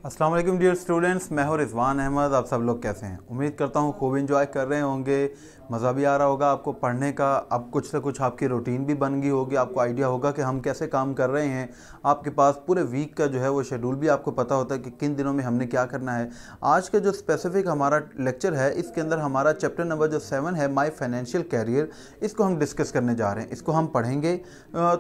अस्सलाम वालेकुम dear students, मैं हूं रिजवान अहमद। आप सब लोग कैसे हैं? उम्मीद करता हूं खूब इंजॉय कर रहे होंगे, मज़ा भी आ रहा होगा आपको पढ़ने का। अब कुछ से कुछ आपकी रूटीन भी बन गई होगी, आपको आइडिया होगा कि हम कैसे काम कर रहे हैं। आपके पास पूरे वीक का जो है वो शेड्यूल भी आपको पता होता है कि किन दिनों में हमने क्या करना है। आज का जो स्पेसिफिक हमारा लेक्चर है, इसके अंदर हमारा चैप्टर नंबर जो 7 है, माई फाइनेंशियल कैरियर, इसको हम डिस्कस करने जा रहे हैं। इसको हम पढ़ेंगे।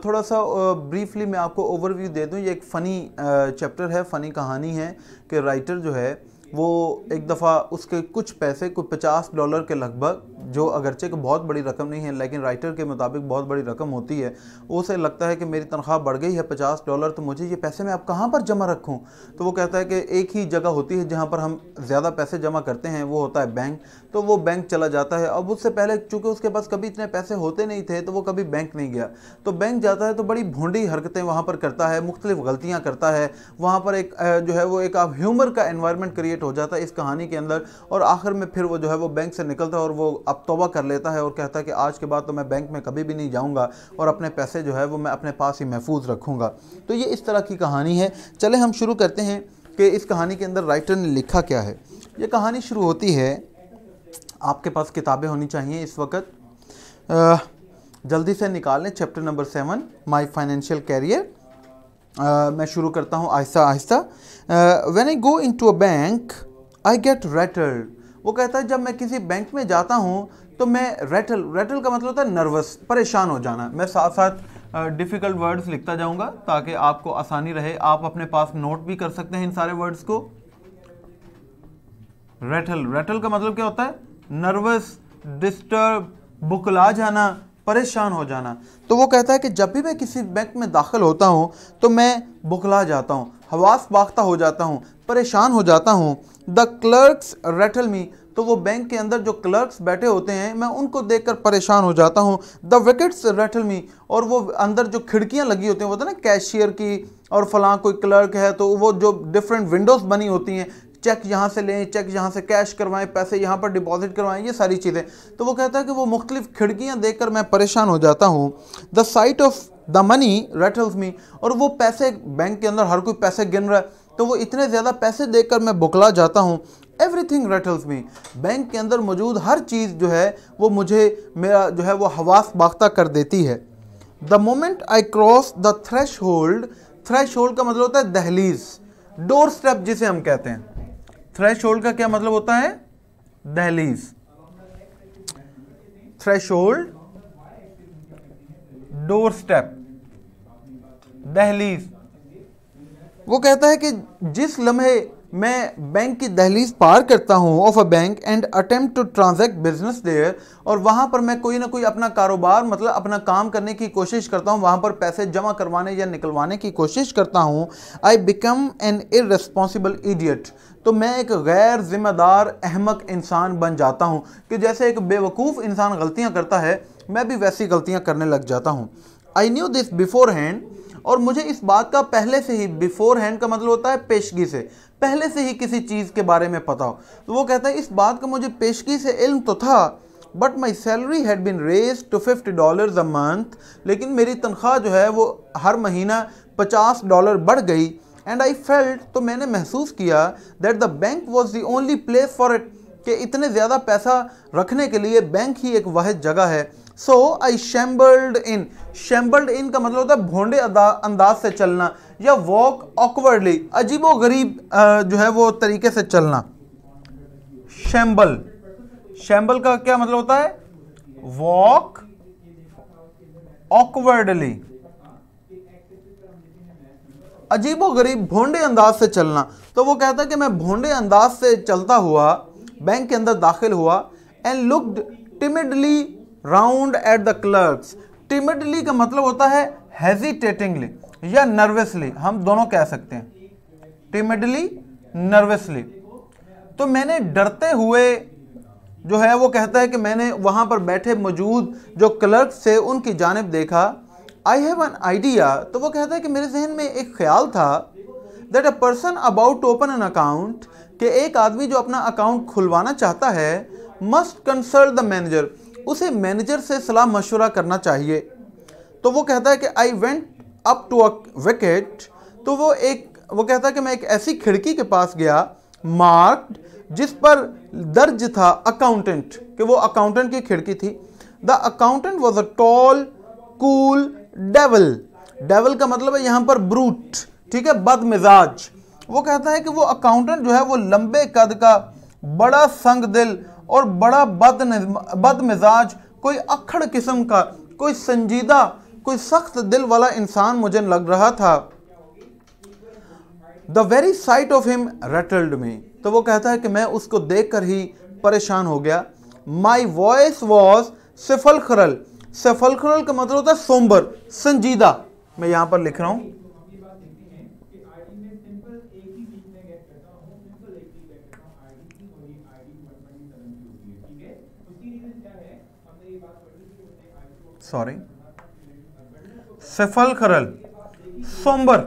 थोड़ा सा ब्रीफली मैं आपको ओवरव्यू दे दूँ। ये एक फ़नी चैप्टर है, फ़नी कहानी है कि राइटर जो है वो एक दफ़ा उसके कुछ पैसे को $50 के लगभग, जो अगरचे को बहुत बड़ी रकम नहीं है लेकिन राइटर के मुताबिक बहुत बड़ी रकम होती है, उसे लगता है कि मेरी तनख्वाह बढ़ गई है $50, तो मुझे ये पैसे मैं अब कहाँ पर जमा रखूँ। तो वो कहता है कि एक ही जगह होती है जहाँ पर हम ज़्यादा पैसे जमा करते हैं, वो होता है बैंक। तो वो बैंक चला जाता है। अब उससे पहले चूँकि उसके पास कभी इतने पैसे होते नहीं थे तो वो कभी बैंक नहीं गया। तो बैंक जाता है तो बड़ी भोंडी हरकतें वहाँ पर करता है, मुख्तलिफ गलतियाँ करता है। वहाँ पर एक जो है वो एक ह्यूमर का एनवायरनमेंट क्रिएट हो जाता है इस कहानी के अंदर। और आखिर में फिर वो जो है वो बैंक से निकलता है और वो अब तौबा कर लेता है और कहता है कि आज के बाद तो मैं बैंक में कभी भी नहीं जाऊंगा और अपने पैसे जो है वो मैं अपने पास ही महफूज रखूंगा। तो ये इस तरह की कहानी है। चले हम शुरू करते हैं कि इस कहानी के अंदर राइटर ने लिखा क्या है। ये कहानी शुरू होती है, आपके पास किताबें होनी चाहिए इस वक्त, जल्दी से निकाल लें। Chapter number 7 my financial career. मैं शुरू करता हूँ आहिस्ता आहिस्ता। When I go into a bank I get rattled. वो कहता है जब मैं किसी बैंक में जाता हूँ तो मैं रैटल का मतलब होता है नर्वस, परेशान हो जाना। मैं साथ साथ डिफ़िकल्ट वर्ड्स लिखता जाऊँगा ताकि आपको आसानी रहे। आप अपने पास नोट भी कर सकते हैं इन सारे वर्ड्स को। रैटल का मतलब क्या होता है? नर्वस, डिस्टर्ब, बुकला जाना, परेशान हो जाना। तो वो कहता है कि जब भी मैं किसी बैंक में दाखिल होता हूँ तो मैं बुकला जाता हूँ, हवास बाख्ता हो जाता हूँ, परेशान हो जाता हूँ। द क्लर्क्स रैटल मी। तो वो बैंक के अंदर जो क्लर्क्स बैठे होते हैं मैं उनको देखकर परेशान हो जाता हूँ। द विकेट्स रैटल मी। और वो अंदर जो खिड़कियाँ लगी होती हैं, वो होता है ना कैशियर की और फलां कोई क्लर्क है तो वो जो डिफरेंट विंडोज़ बनी होती हैं, चेक यहाँ से लें, चेक यहाँ से कैश करवाएं, पैसे यहाँ पर डिपॉजिट करवाएं, ये सारी चीज़ें। तो वो कहता है कि वो मुख्तलिफ खिड़कियाँ देखकर मैं परेशान हो जाता हूँ। The sight of the money rattles me. और वो पैसे बैंक के अंदर हर कोई पैसे गिन रहा है तो वो इतने ज़्यादा पैसे देखकर मैं बुकला जाता हूँ। एवरीथिंग रैटल्स मी। बैंक के अंदर मौजूद हर चीज़ जो है वो मुझे मेरा जो है वो हवास बाख्ता कर देती है। The moment I cross the threshold. Threshold का मतलब होता है दहलीज, डोर स्टेप जिसे हम कहते हैं। थ्रेशहोल्ड का क्या मतलब होता है? दहलीज। थ्रेशहोल्ड, डोर स्टेप, दहलीज। वो कहता है कि जिस लम्हे मैं बैंक की दहलीज पार करता हूँ of a bank and attempt to transact business there, और वहाँ पर मैं कोई ना कोई अपना कारोबार मतलब अपना काम करने की कोशिश करता हूँ, वहाँ पर पैसे जमा करवाने या निकलवाने की कोशिश करता हूँ। I become an irresponsible idiot. तो मैं एक गैर जिम्मेदार अहमक इंसान बन जाता हूँ कि जैसे एक बेवकूफ़ इंसान गलतियाँ करता है मैं भी वैसी गलतियाँ करने लग जाता हूँ। I knew this before hand. और मुझे इस बात का पहले से ही, बिफोर हैंड का मतलब होता है पेशगी से, पहले से ही किसी चीज़ के बारे में पता हो। तो वो कहता है इस बात का मुझे पेशगी से इल्म तो था, but my salary had been raise to $50 a month. लेकिन मेरी तनख्वाह जो है वो हर महीना $50 बढ़ गई। एंड आई फेल्ट, तो मैंने महसूस किया, that the bank was the only place for it, कि इतने ज़्यादा पैसा रखने के लिए बैंक ही एक वाहिद जगह है। सो आई शैम्बल्ड इन। शैम्बल्ड इन का मतलब होता है भोंडे अंदाज से चलना या वॉक ऑकवर्डली, अजीबो गरीब जो है वो तरीके से चलना। शैम्बल, शैम्बल का क्या मतलब होता है? वॉक ऑकवर्डली, अजीबो गरीब भोंडे अंदाज से चलना। तो वो कहता है कि मैं भोंडे अंदाज से चलता हुआ बैंक के अंदर दाखिल हुआ। And looked timidly round at the clerks. Timidly का मतलब होता है हेजिटेटिंगली या नर्वसली, हम दोनों कह सकते हैं, टिमिडली, नर्वसली। तो मैंने डरते हुए जो है वो कहता है कि मैंने वहां पर बैठे मौजूद जो क्लर्क्स थे उनकी जानिब देखा। I have an idea. तो वो कहता है कि मेरे जहन में एक ख्याल था, that a person about to open an account, कि एक आदमी जो अपना अकाउंट खुलवाना चाहता है, मस्ट कंसल्ट द मैनेजर, उसे मैनेजर से सलाह मशवरा करना चाहिए। तो वो कहता है कि I went up to a wicket. तो वो एक वो कहता है कि मैं एक ऐसी खिड़की के पास गया, मार्क्ड, जिस पर दर्ज था अकाउंटेंट, कि वो अकाउंटेंट की खिड़की थी। The accountant was a tall cool devil. Devil का मतलब है यहां पर ब्रूट, ठीक है, बदमिजाज। वो कहता है कि वो अकाउंटेंट जो है वो लंबे कद का, बड़ा संग दिल और बड़ा बदमिजाज, कोई अक्खड़ किस्म का, कोई संजीदा, कोई सख्त दिल वाला इंसान मुझे लग रहा था। The very sight of him rattled me. तो वो कहता है कि मैं उसको देखकर ही परेशान हो गया। My voice was सेफलखरल। सेफलखरल का मतलब होता है सोम्बर, संजीदा। मैं यहां पर लिख रहा हूं, सॉरी, सेफलखरल, सोम्बर,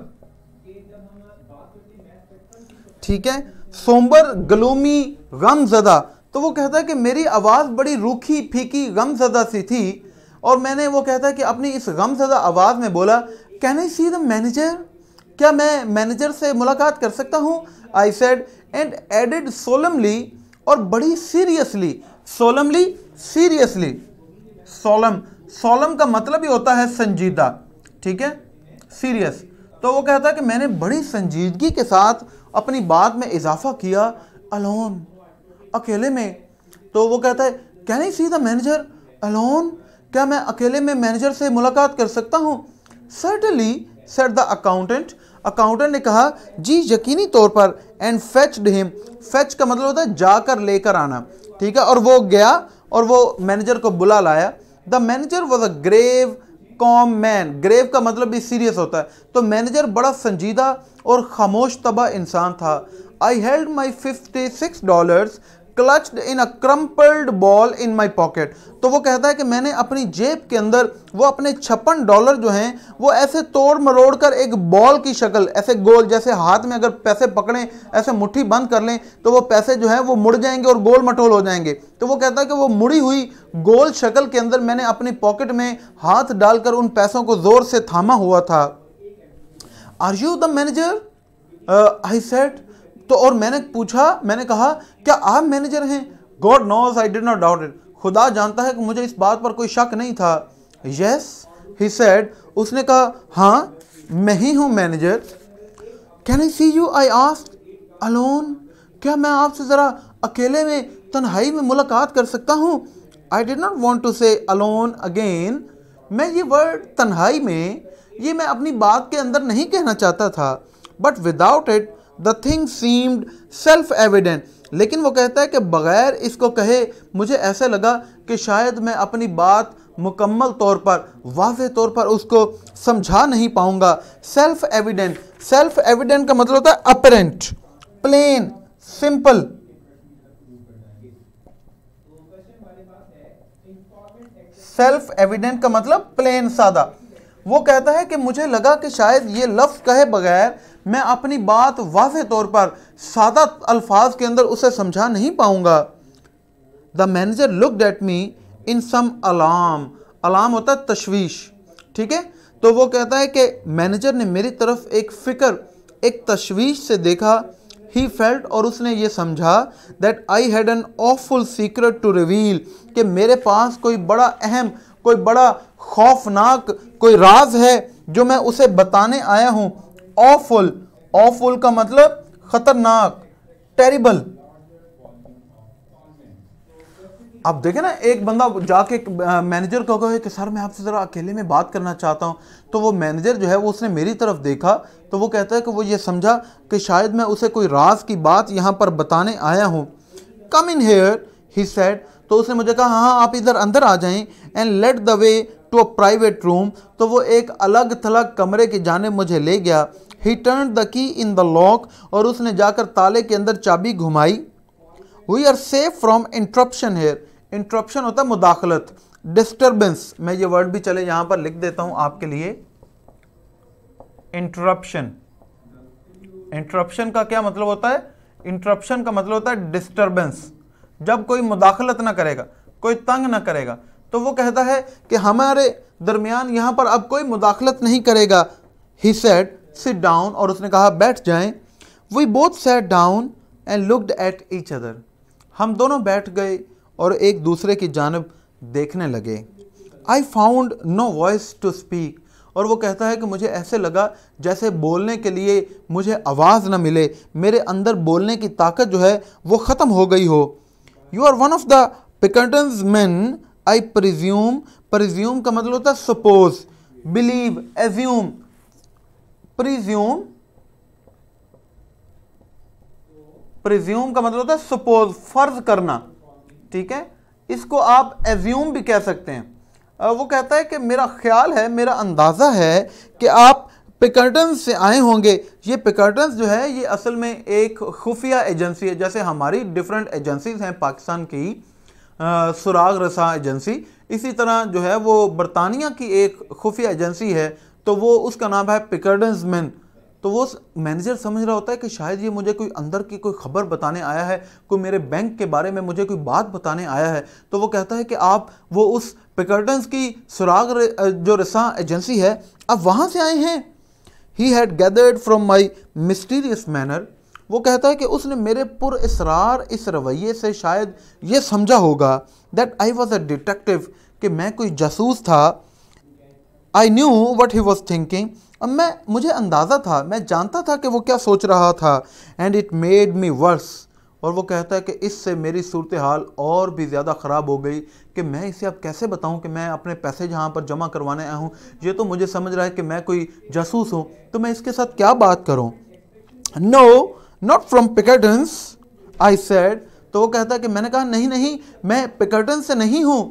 ठीक है, सोम्बर, ग्लूमी, गमज़दा। तो वो कहता है कि मेरी आवाज़ बड़ी रूखी फीकी गमज़दा सी थी, और मैंने, वो कहता है कि अपनी इस गमज़दा आवाज़ में बोला, can I see the manager? क्या मैं मैनेजर से मुलाकात कर सकता हूँ? I said, and added solemnly, और बड़ी seriously. Solemnly, seriously. Solemn, solemn का मतलब ही होता है संजीदा, ठीक है, सीरियस। तो वो कहता है कि मैंने बड़ी संजीदगी के साथ अपनी बात में इजाफा किया, अलोन, अकेले में। तो वो कहता है, can I see the manager alone? क्या मैं अकेले में मैनेजर से मुलाकात कर सकता हूँ? Certainly, said the accountant. Accountant ने कहा, जी यकीनी तौर पर। And fetched him. फेच का मतलब होता है जाकर, लेकर आना, ठीक है, और वो गया और वो मैनेजर को बुला लाया। The manager was a grave calm man. Grave का मतलब भी सीरियस होता है। तो मैनेजर बड़ा संजीदा और खामोश तबा इंसान था। I held my $56 clutched in a crumpled ball in my pocket. तो वो कहता है कि मैंने अपनी जेब के अंदर वो अपने $56 जो हैं वो ऐसे तोड़ मरोड़ कर एक बॉल की शक्ल, ऐसे गोल, जैसे हाथ में अगर पैसे पकड़ें, ऐसे मुट्ठी बंद कर लें तो वो पैसे जो हैं वो मुड़ जाएंगे और गोल मटोल हो जाएंगे। तो वो कहता है कि वो मुड़ी हुई गोल शक्ल के अंदर मैंने अपनी पॉकेट में हाथ डालकर उन पैसों को जोर से थामा हुआ था। Are you the manager? I said. तो और मैंने पूछा, मैंने कहा, क्या आप मैनेजर हैं? God knows I did not doubt it. खुदा जानता है कि मुझे इस बात पर कोई शक नहीं था। Yes, he said. उसने कहा, हाँ मैं ही हूं manager. Can I see you? I asked. Alone? क्या मैं आपसे जरा अकेले में, तन्हाई में मुलाकात कर सकता हूं? I did not want to say alone again. मैं ये वर्ड तन्हाई में, ये मैं अपनी बात के अंदर नहीं कहना चाहता था। But without it the thing seemed self evident. लेकिन वो कहता है कि बगैर इसको कहे मुझे ऐसे लगा कि शायद मैं अपनी बात मुकम्मल तौर पर, वाज़ेह तौर पर उसको समझा नहीं पाऊंगा। सेल्फ एविडेंट, सेल्फ एविडेंट का मतलब होता है apparent, plain, simple. Self evident का मतलब प्लेन, सादा। वो कहता है कि मुझे लगा कि शायद ये लफ्ज कहे बगैर मैं अपनी बात वाज़ेह तौर पर सादा अल्फाज के अंदर उसे समझा नहीं पाऊंगा। The manager looked at me in some alarm. Alarm होता है तशवीश, ठीक है। तो वो कहता है कि मैनेजर ने मेरी तरफ एक फिक्र, एक तशवीश से देखा। ही फेल्ट, और उसने ये समझा, that I had an awful secret to reveal, कि मेरे पास कोई बड़ा अहम, कोई बड़ा खौफनाक कोई राज है जो मैं उसे बताने आया हूं। ऑफुल, ऑफुल का मतलब खतरनाक, टेरिबल। अब देखें ना, एक बंदा जाके मैनेजर को कहे कि सर मैं आपसे ज़रा अकेले में बात करना चाहता हूं। तो वो मैनेजर जो है वो उसने मेरी तरफ देखा, तो वो कहता है कि वो ये समझा कि शायद मैं उसे कोई राज की बात यहाँ पर बताने आया हूँ। कम इन हेयर, ही सेड। तो उसने मुझे कहा, हाँ आप इधर अंदर आ जाएं। And let the way to a private room. तो वो एक अलग थलग कमरे की जानिब मुझे ले गया। ही turn the key in the lock, और उसने जाकर ताले के अंदर चाबी घुमाई। We are safe from interruption here. Interruption होता है मुदाखलत, डिस्टर्बेंस। मैं ये वर्ड भी चले यहाँ पर लिख देता हूँ आपके लिए। इंटरप्शन, इंटरप्शन का क्या मतलब होता है? इंटरप्शन का मतलब होता है डिस्टर्बेंस, जब कोई मुदाखलत ना करेगा, कोई तंग ना करेगा। तो वो कहता है कि हमारे दरमियान यहाँ पर अब कोई मुदाखलत नहीं करेगा। ही सेड, सिट डाउन, और उसने कहा बैठ जाएं। We both sat down and looked at each other. हम दोनों बैठ गए और एक दूसरे की जानब देखने लगे। I found no voice to speak. और वो कहता है कि मुझे ऐसे लगा जैसे बोलने के लिए मुझे आवाज़ ना मिले, मेरे अंदर बोलने की ताकत जो है वो ख़त्म हो गई हो। You are one of the Pinkertons man I presume. Presume का मतलब होता है सपोज, बिलीव, एज्यूम। प्रिज्यूम का मतलब होता है सपोज, फर्ज करना, ठीक है। इसको आप एज्यूम भी कह सकते हैं। वो कहता है कि मेरा ख्याल है, मेरा अंदाज़ा है कि आप पिकर्टन्स से आए होंगे। ये पिकर्टन्स जो है ये असल में एक खुफिया एजेंसी है, जैसे हमारी डिफरेंट एजेंसीज हैं पाकिस्तान की, सुराग रसा एजेंसी, इसी तरह जो है वो बरतानिया की एक खुफिया एजेंसी है, तो वो उसका नाम है पिकर्टन्स मैन। तो वो मैनेजर समझ रहा होता है कि शायद ये मुझे कोई अंदर की कोई खबर बताने आया है, कोई मेरे बैंक के बारे में मुझे कोई बात बताने आया है। तो वो कहता है कि आप वो उस पिकर्टन्स की सुराग जो रसा एजेंसी है, आप वहाँ से आए हैं। He had gathered from my mysterious manner. वो कहता है कि उसने मेरे पुरअसरार इस रवैये से शायद ये समझा होगा that I was a detective, कि मैं कोई जासूस था। I knew what he was thinking. अब मुझे अंदाज़ा था, मैं जानता था कि वो क्या सोच रहा था। And it made me verse. और वो कहता है कि इससे मेरी सूरत हाल और भी ज़्यादा ख़राब हो गई कि मैं इसे अब कैसे बताऊं कि मैं अपने पैसे जहां पर जमा करवाने आया हूं, ये तो मुझे समझ रहा है कि मैं कोई जासूस हूं, तो मैं इसके साथ क्या बात करूं। No not from Pinkertons I said. तो वो कहता है कि मैंने कहा नहीं नहीं, मैं पिकर्टन से नहीं हूं।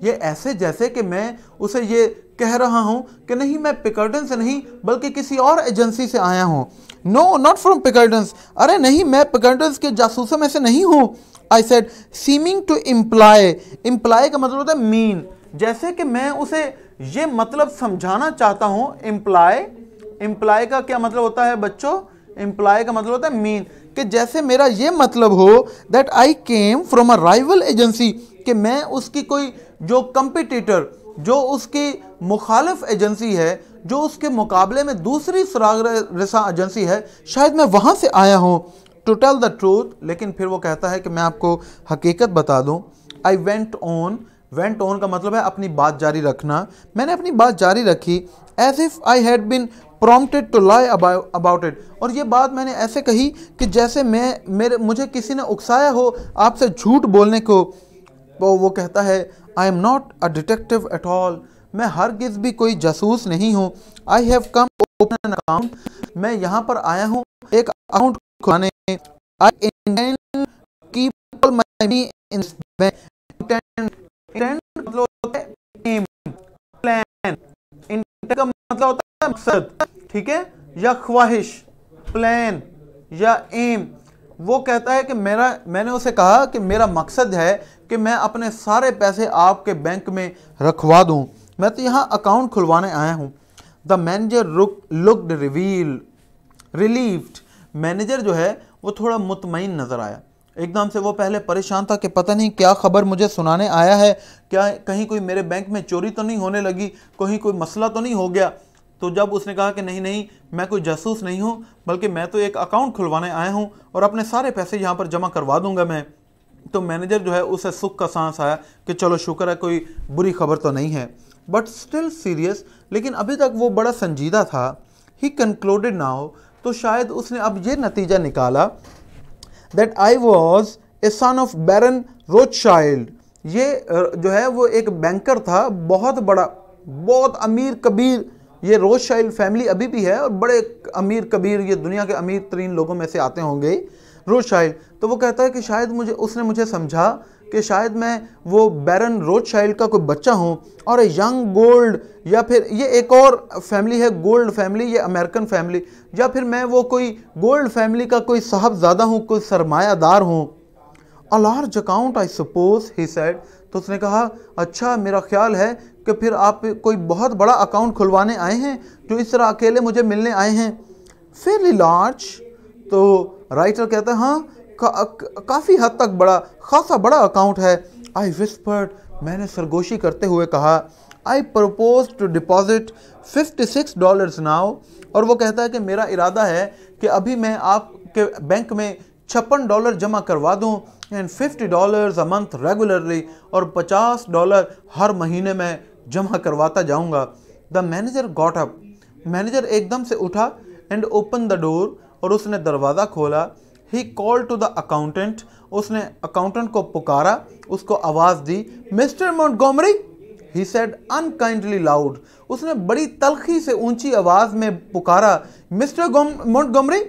ये ऐसे जैसे कि मैं उसे ये कह रहा हूं कि नहीं, मैं पिकर्टन से नहीं बल्कि किसी और एजेंसी से आया हूं। No not from Pinkertons. अरे नहीं, मैं पिकर्टन्स के जासूसों में से नहीं हूं। I said seeming to imply. Imply का मतलब होता है मीन, जैसे कि मैं उसे ये मतलब समझाना चाहता हूं। इम्प्लाई का क्या मतलब होता है बच्चों? इम्प्लाई का मतलब होता है मीन, कि जैसे मेरा ये मतलब हो that I came from a rival agency, कि मैं उसकी कोई जो कंपिटिटर, जो उसकी मुखालिफ एजेंसी है, जो उसके मुकाबले में दूसरी सुराग रसा एजेंसी है, शायद मैं वहां से आया हूं। टू टेल द ट्रूथ, लेकिन फिर वो कहता है कि मैं आपको हकीकत बता दूं। आई वेंट ऑन का मतलब है अपनी बात जारी रखना। मैंने अपनी बात जारी रखी as if I had been prompted to lie about it. और ये बात मैंने ऐसे कही कि जैसे मुझे किसी ने उकसाया हो आपसे झूठ बोलने को। वो कहता है I am not a detective at all. मैं हरगिज़ भी कोई जासूस नहीं हूँ। I have come open an account. मैं यहाँ पर आया हूँ एक अकाउंट खुलाने। I intend keep all my money in bank. Intend मतलब होता है एम, प्लान। इंटेंड का मतलब होता है मकसद, ठीक है, या ख्वाहिश, प्लान या एम। वो कहता है कि मैंने उसे कहा कि मेरा मकसद है कि मैं अपने सारे पैसे आपके बैंक में रखवा दूं। मैं तो यहाँ अकाउंट खुलवाने आया हूँ। The manager looked relieved. Manager जो है वो थोड़ा मुतमईन नज़र आया। एकदम से वो पहले परेशान था कि पता नहीं क्या खबर मुझे सुनाने आया है, क्या कहीं कोई मेरे बैंक में चोरी तो नहीं होने लगी, कहीं कोई मसला तो नहीं हो गया। तो जब उसने कहा कि नहीं नहीं, मैं कोई जासूस नहीं हूँ, बल्कि मैं तो एक अकाउंट खुलवाने आया हूँ और अपने सारे पैसे यहाँ पर जमा करवा दूंगा मैं, तो मैनेजर जो है उसे सुख का सांस आया कि चलो शुक्र है कोई बुरी खबर तो नहीं है। बट स्टिल सीरियस, लेकिन अभी तक वो बड़ा संजीदा था। ही कंक्लूडेड नाउ, तो शायद उसने अब ये नतीजा निकाला that I was a son of Baron Rothschild. ये जो है वो एक बैंकर था, बहुत बड़ा, बहुत अमीर कबीर। ये रोथशाइल्ड फैमिली अभी भी है और बड़े अमीर कबीर, ये दुनिया के अमीर तरीन लोगों में से आते होंगे रोथशाइल्ड। तो वो कहता है कि शायद उसने मुझे समझा कि शायद मैं वो बैरन रोथशाइल्ड का कोई बच्चा हूँ और यंग गोल्ड, या फिर ये एक और फैमिली है गोल्ड फैमिली, ये अमेरिकन फैमिली, या फिर मैं वो कोई गोल्ड फैमिली का कोई साहबजादा हूँ, कोई सरमायादार हूँ। A large account I suppose, he said. तो उसने कहा अच्छा, मेरा ख्याल है कि फिर आप कोई बहुत बड़ा अकाउंट खुलवाने आए हैं जो इस तरह अकेले मुझे मिलने आए हैं। Fairly large. तो राइटर कहता है हाँ, काफ़ी हद तक बड़ा, खासा बड़ा अकाउंट है। आई विस्पर्ड, मैंने सरगोशी करते हुए कहा। I propose to deposit $56 now. और वो कहता है कि मेरा इरादा है कि अभी मैं आपके बैंक में $56 जमा करवा दूं एंड $50 अ मंथ रेगुलरली, और $50 हर महीने में जमा करवाता जाऊंगा। The manager got up, manager एकदम से उठा एंड ओपन द डोर, और उसने दरवाज़ा खोला। He call to the accountant, उसने अकाउंटेंट को पुकारा, उसको आवाज़ दी। Mister Montgomery, he said unkindly loud, उसने बड़ी तल्खी से ऊंची आवाज़ में पुकारा, mister Montgomery,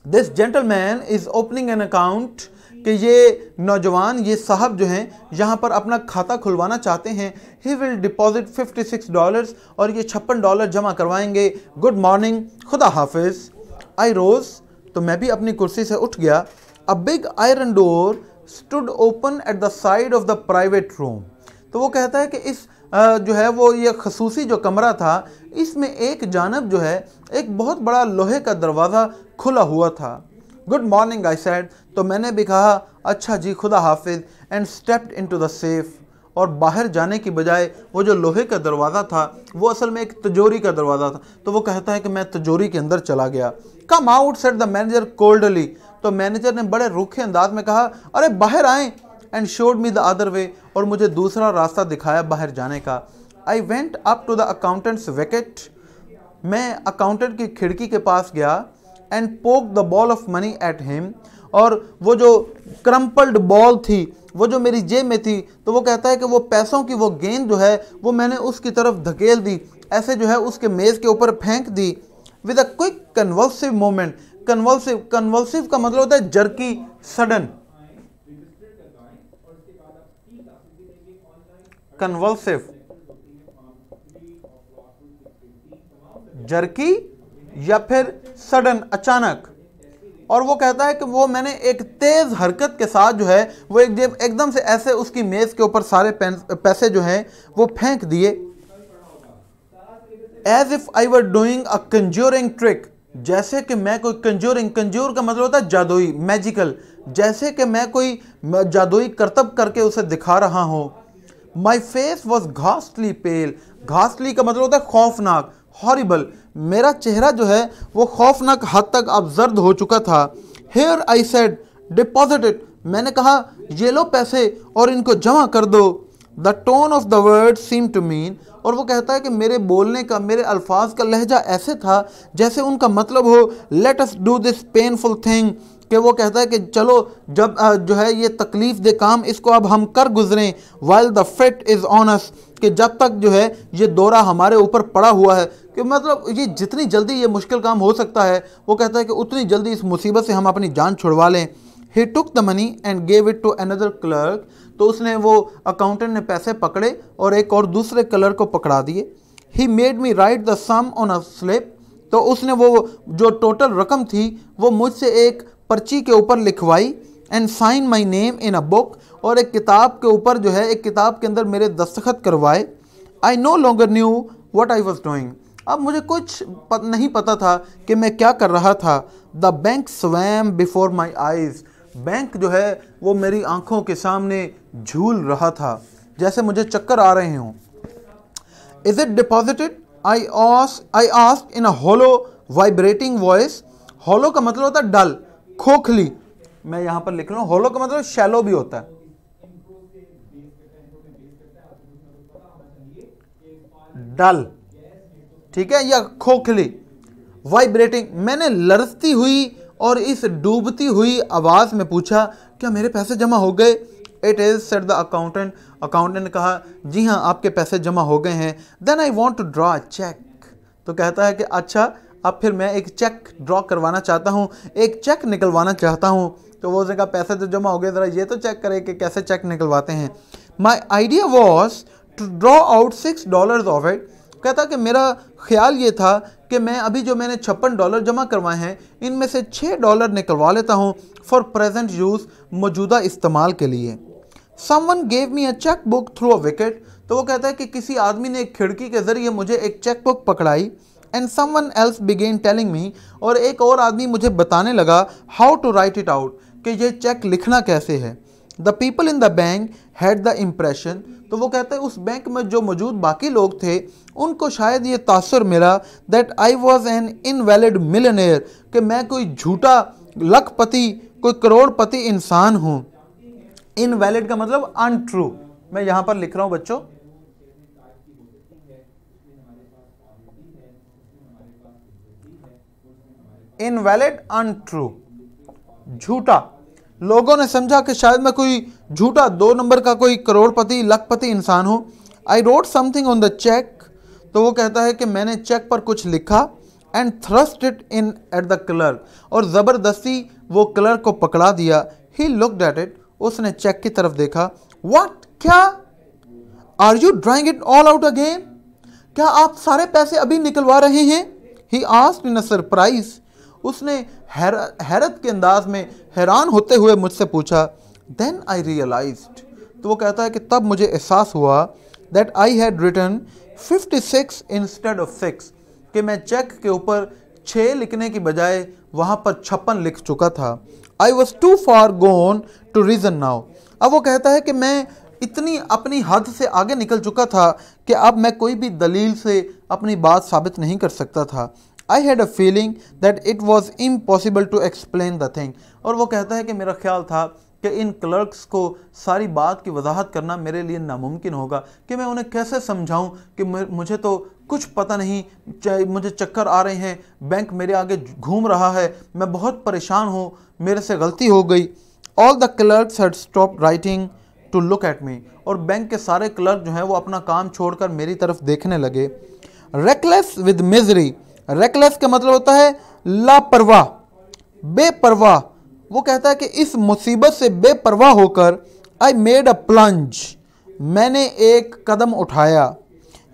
this gentleman is opening an account, कि ये नौजवान, ये साहब जो हैं यहाँ पर अपना खाता खुलवाना चाहते हैं। ही विल डिपॉजिट $56 और ये $56 जमा करवाएंगे। गुड मॉर्निंग, खुदा हाफिज। आई रोज, तो मैं भी अपनी कुर्सी से उठ गया। A big iron door stood open at the side of the private room. तो वो कहता है कि इस जो है वो ये खसूसी जो कमरा था, इसमें एक जानब जो है एक बहुत बड़ा लोहे का दरवाज़ा खुला हुआ था। गुड मॉर्निंग आई सेड, तो मैंने भी कहा अच्छा जी, खुदा हाफिज, and stepped into the safe. और बाहर जाने की बजाय वो जो लोहे का दरवाज़ा था वो असल में एक तिजोरी का दरवाज़ा था। तो वो कहता है कि मैं तिजोरी के अंदर चला गया। Come out said the manager coldly, तो मैनेजर ने बड़े रूखे अंदाज में कहा अरे बाहर आएँ, and showed me the other way, और मुझे दूसरा रास्ता दिखाया बाहर जाने का। I went up to the accountant's wicket, मैं अकाउंटेंट की खिड़की के पास गया and poke the ball of money at him, और वो जो क्रम्पल्ड बॉल थी वो जो मेरी जेब में थी, तो वो कहता है कि वो पैसों की वो गेंद जो है वो मैंने उसकी तरफ धकेल दी, ऐसे जो है उसके मेज़ के ऊपर फेंक दी। With a quick convulsive moment, convulsive का मतलब होता है जर्की, सडन। कन्वल्सिव, जर्की या फिर सडन, अचानक। और वो कहता है कि वो मैंने एक तेज हरकत के साथ जो है वो एकदम से ऐसे उसकी मेज के ऊपर सारे पैसे जो हैं वो फेंक दिए। As if I were doing a conjuring trick, जैसे कि मैं कोई कंज्यूर का मतलब होता है जादुई, मैजिकल, जैसे कि मैं कोई जादुई करतब करके उसे दिखा रहा हूं। माई फेस वॉज घास्टली पेल, घास्टली का मतलब होता है खौफनाक, हॉरिबल, मेरा चेहरा जो है वो खौफनाक हद तक अब जर्द हो चुका था। Here I said deposit it, मैंने कहा ये लो पैसे और इनको जमा कर दो। The tone of the word seem to mean, और वो कहता है कि मेरे बोलने का, मेरे अल्फाज का लहजा ऐसे था जैसे उनका मतलब हो let us do this painful thing, कि वो कहता है कि चलो जब जो है ये तकलीफ दे काम, इसको अब हम कर गुजरें। While the fit is on us, कि जब तक जो है ये दौरा हमारे ऊपर पड़ा हुआ है, कि मतलब ये जितनी जल्दी ये मुश्किल काम हो सकता है, वो कहता है कि उतनी जल्दी इस मुसीबत से हम अपनी जान छुड़वा लें। He took the money and gave it to another clerk, तो उसने वो अकाउंटेंट ने पैसे पकड़े और एक और दूसरे क्लर्क को पकड़ा दिए। He made me write the sum on a slip, तो उसने वो जो टोटल रकम थी वो मुझसे एक पर्ची के ऊपर लिखवाई। And sign my name in a book, और एक किताब के ऊपर जो है एक किताब के अंदर मेरे दस्तखत करवाए। I know longer knew what I was doing, अब मुझे कुछ नहीं पता था कि मैं क्या कर रहा था। The bank swum before my eyes, bank जो है वो मेरी आंखों के सामने झूल रहा था जैसे मुझे चक्कर आ रहे हों। Is it deposited, I asked in a hollow vibrating voice. Hollow का मतलब होता है डल, खोखली, मैं यहां पर लिख रहा हूं। हॉलो का मतलब शैलो भी होता है, डल, ठीक है, या खोखली। वाइब्रेटिंग, मैंने लरजती हुई और इस डूबती हुई आवाज में पूछा क्या मेरे पैसे जमा हो गए। It is said the accountant, accountant ने कहा जी हाँ आपके पैसे जमा हो गए हैं। Then I want to draw a cheque, तो कहता है कि अच्छा अब फिर मैं एक चेक ड्रॉ करवाना चाहता हूँ, एक चेक निकलवाना चाहता हूँ। तो वो उसने कहा पैसे तो जमा हो गए, ज़रा ये तो चेक करें कि कैसे चेक निकलवाते हैं। My idea was to draw out $6 of it, कहता कि मेरा ख्याल ये था कि मैं अभी जो मैंने $56 जमा करवाए हैं इनमें से $6 निकलवा लेता हूँ फॉर प्रेजेंट यूज़, मौजूदा इस्तेमाल के लिए। Someone gave me a cheque book through a wicket, तो वो कहता है कि किसी आदमी ने एक खिड़की के ज़रिए मुझे एक चेक बुक पकड़ाई। And someone else began telling me, और एक और आदमी मुझे बताने लगा how to write it out, कि ये चेक लिखना कैसे है। The people in the bank had the impression, तो वो कहता है उस बैंक में जो मौजूद बाकी लोग थे उनको शायद ये तासुर मिला that I was an invalid millionaire, कि मैं कोई झूठा लखपति, कोई करोड़पति इंसान हूँ। इनवैलिड का मतलब अनट्रू, मैं यहाँ पर लिख रहा हूँ बच्चों, इनवैलिड अनट्रू, झूठा। लोगों ने समझा कि शायद मैं कोई झूठा 2 नंबर का कोई करोड़पति लखपति इंसान हूं। I wrote something on the cheque, तो वो कहता है कि मैंने चेक पर कुछ लिखा and thrust it in at the clerk, और ज़बरदस्ती वो क्लर्क को पकड़ा दिया। ही लुक्ड एट इट, उसने चेक की तरफ देखा। व्हाट, क्या? Are you drawing it all out again, क्या आप सारे पैसे अभी निकलवा रहे हैं? He asked in a surprise, उसने हैरत के अंदाज में हैरान होते हुए मुझसे पूछा। देन आई रियलाइज्ड, तो वो कहता है कि तब मुझे एहसास हुआ that I had written 56 instead of 6, कि मैं चेक के ऊपर 6 लिखने की बजाय वहाँ पर 56 लिख चुका था। I was too far gone to reason now, अब वो कहता है कि मैं इतनी अपनी हद से आगे निकल चुका था कि अब मैं कोई भी दलील से अपनी बात साबित नहीं कर सकता था। I had a feeling that it was impossible to explain the thing, और वो कहता है कि मेरा ख्याल था कि इन क्लर्क्स को सारी बात की वजाहत करना मेरे लिए नामुमकिन होगा, कि मैं उन्हें कैसे समझाऊं कि मुझे तो कुछ पता नहीं, मुझे चक्कर आ रहे हैं, बैंक मेरे आगे घूम रहा है, मैं बहुत परेशान हूँ, मेरे से गलती हो गई। All the clerks had stopped writing to look at me, और बैंक के सारे क्लर्क जो हैं वो अपना काम छोड़कर मेरी तरफ देखने लगे। Reckless with misery, रेकलेस का मतलब होता है लापरवाह, बेपरवाह। वो कहता है कि इस मुसीबत से बेपरवाह होकर आई मेड अ प्लंज, मैंने एक कदम उठाया।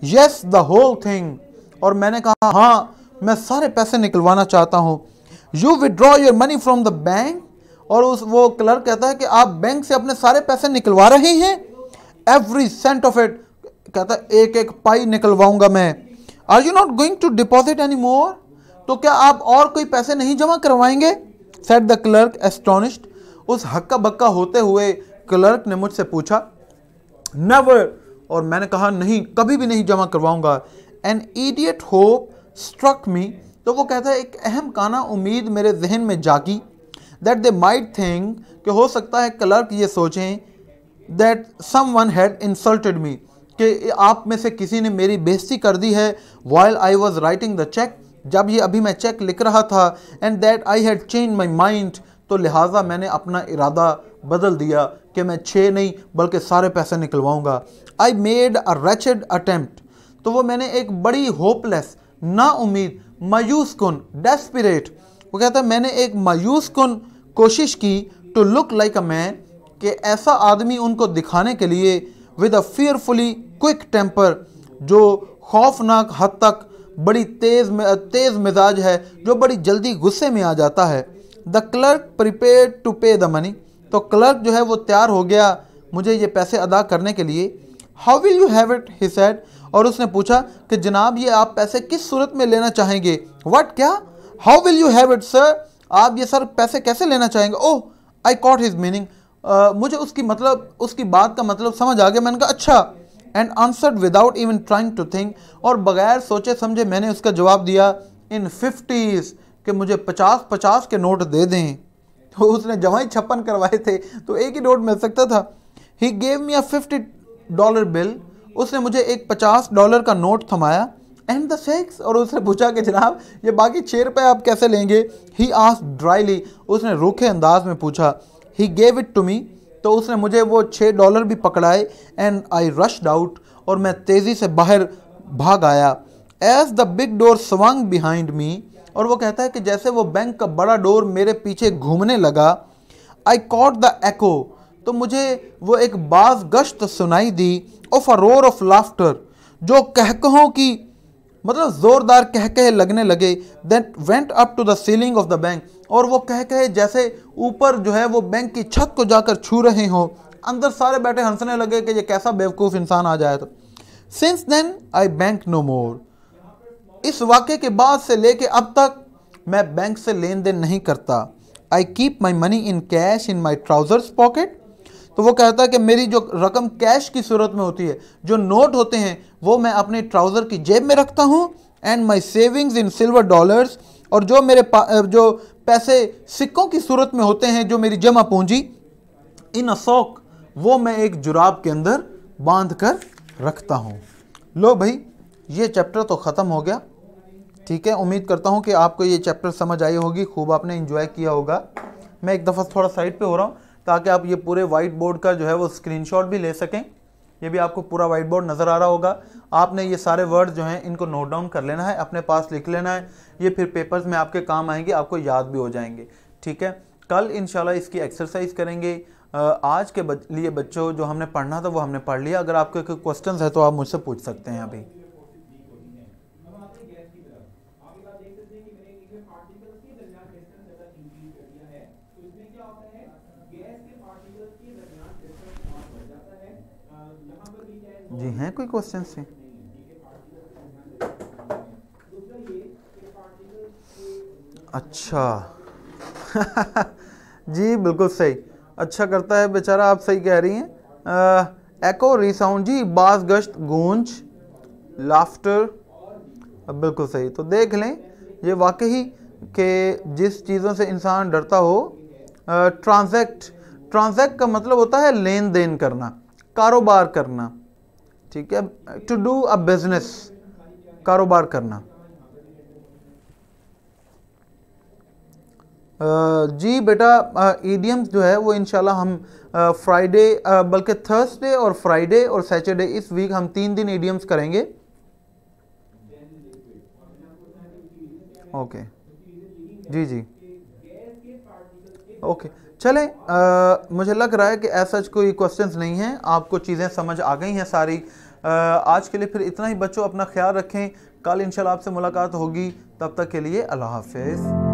यस द होल थिंग, और मैंने कहा हाँ मैं सारे पैसे निकलवाना चाहता हूँ। You withdraw your money from the bank, और वो क्लर्क कहता है कि आप बैंक से अपने सारे पैसे निकलवा रहे हैं। एवरी सेंट ऑफ इट, कहता है एक एक पाई निकलवाऊंगा मैं। Are you not going to deposit any more, तो क्या आप और कोई पैसे नहीं जमा करवाएंगे? सेड द क्लर्क एस्टोनिश्ड, उस हक्का बक्का होते हुए क्लर्क ने मुझसे पूछा। नेवर, और मैंने कहा नहीं, कभी भी नहीं जमा करवाऊंगा। An idiot hope struck me, तो वो कहता है एक अहम काना उम्मीद मेरे जहन में जागी। दैट दे माइट थिंक, कि हो सकता है क्लर्क ये सोचें that someone had insulted me, कि आप में से किसी ने मेरी बेइज्जती कर दी है। While I was writing the cheque, जब ये अभी मैं चेक लिख रहा था। And that I had change my mind, तो लिहाजा मैंने अपना इरादा बदल दिया कि मैं 6 नहीं बल्कि सारे पैसे निकलवाऊंगा। आई मेड अ रैचेड अटेम्प्ट, तो वो मैंने एक बड़ी होपलेस, नाउम्मीद, मायूस कुन, डेस्परेट, वो कहता है मैंने एक मायूस कुन कोशिश की to look like a man, कि ऐसा आदमी उनको दिखाने के लिए with a fearfully quick temper, जो खौफनाक हद तक बड़ी तेज मिजाज है, जो बड़ी जल्दी गुस्से में आ जाता है। द क्लर्क प्रिपेयर्ड टू पे द मनी, तो क्लर्क जो है वो तैयार हो गया मुझे ये पैसे अदा करने के लिए। How will you have it, he said, और उसने पूछा कि जनाब ये आप पैसे किस सूरत में लेना चाहेंगे? व्हाट, क्या? How will you have it sir, आप ये सर पैसे कैसे लेना चाहेंगे? ओह, आई कॉट हिज मीनिंग, मुझे उसकी बात का मतलब समझ आ गया। मैंने कहा अच्छा। And answered without even trying to think, और बगैर सोचे समझे मैंने उसका जवाब दिया इन 50s, कि मुझे 50-50 के नोट दे दें। तो उसने जमा ही 56 करवाए थे तो एक ही नोट मिल सकता था। He gave me a $50 bill, उसने मुझे एक $50 का नोट थमाया। एंड द 6, और उसने पूछा कि जनाब ये बाकी 6 रुपये आप कैसे लेंगे? ही आस्क्ड ड्राइली, उसने रूखे अंदाज में पूछा। He gave it to me, तो उसने मुझे वो $6 भी पकड़ाए। एंड आई रश्ड आउट, और मैं तेज़ी से बाहर भाग आया। As the big door swung behind me, और वो कहता है कि जैसे वो बैंक का बड़ा डोर मेरे पीछे घूमने लगा। आई कॉट द एको, तो मुझे वो एक बाज गश्त सुनाई दी of a roar of laughter, जो कहकहों की मतलब ज़ोरदार कहकहे लगने लगे। That went up to the ceiling of the bank, और वो कहकहे जैसे ऊपर जो है वो बैंक की छत को जाकर छू रहे हों। अंदर सारे बैठे हंसने लगे कि ये कैसा बेवकूफ़ इंसान आ जाए। तो since then I bank no more, इस वाक़े के बाद से लेके अब तक मैं बैंक से लेन देन नहीं करता। I keep my money in cash in my trousers pocket, तो वो कहता है कि मेरी जो रकम कैश की सूरत में होती है, जो नोट होते हैं, वो मैं अपने ट्राउज़र की जेब में रखता हूँ। And my savings in silver dollars, और जो मेरे जो पैसे सिक्कों की सूरत में होते हैं, जो मेरी जमा पूंजी, इन असौक, वो मैं एक जुराब के अंदर बांध कर रखता हूँ। लो भाई, ये चैप्टर तो ख़त्म हो गया। ठीक है, उम्मीद करता हूँ कि आपको ये चैप्टर समझ आई होगी, खूब आपने एंजॉय किया होगा। मैं एक दफ़ा थोड़ा साइड पे हो रहा हूँ ताकि आप ये पूरे वाइट बोर्ड का जो है वो स्क्रीनशॉट भी ले सकें। ये भी आपको पूरा वाइट बोर्ड नज़र आ रहा होगा। आपने ये सारे वर्ड जो हैं इनको नोट डाउन कर लेना है, अपने पास लिख लेना है। ये फिर पेपर्स में आपके काम आएंगे, आपको याद भी हो जाएंगे। ठीक है, कल इंशाल्लाह इसकी एक्सरसाइज करेंगे। आज के लिए बच्चों जो हमने पढ़ना था वो हमने पढ़ लिया। अगर आपके कोई क्वेश्चंस है तो आप मुझसे पूछ सकते हैं अभी। जी हैं कोई क्वेश्चन से? अच्छा जी बिल्कुल सही, अच्छा करता है बेचारा, आप सही कह रही हैं। एको, रिसाउंड जी, बाज, गश्त, गूंज, लाफ्टर, बिल्कुल सही। तो देख लें ये वाकई कि जिस चीज़ों से इंसान डरता हो। ट्रांजैक्ट, ट्रांजैक्ट का मतलब होता है लेन देन करना, कारोबार करना। ठीक है, टू डू अ बिजनेस, कारोबार करना। जी बेटा, ईडियम्स जो है वो इंशाल्लाह हम फ्राइडे, बल्कि थर्सडे और फ्राइडे और सैटरडे, इस वीक हम 3 दिन ईडियम्स करेंगे। ओके जी जी, ओके चलें। मुझे लग रहा है कि ऐसा कोई क्वेश्चंस नहीं है, आपको चीज़ें समझ आ गई हैं सारी। आज के लिए फिर इतना ही बच्चों, अपना ख्याल रखें। कल इंशाल्लाह आपसे मुलाकात होगी, तब तक के लिए अल्लाह हाफिज़।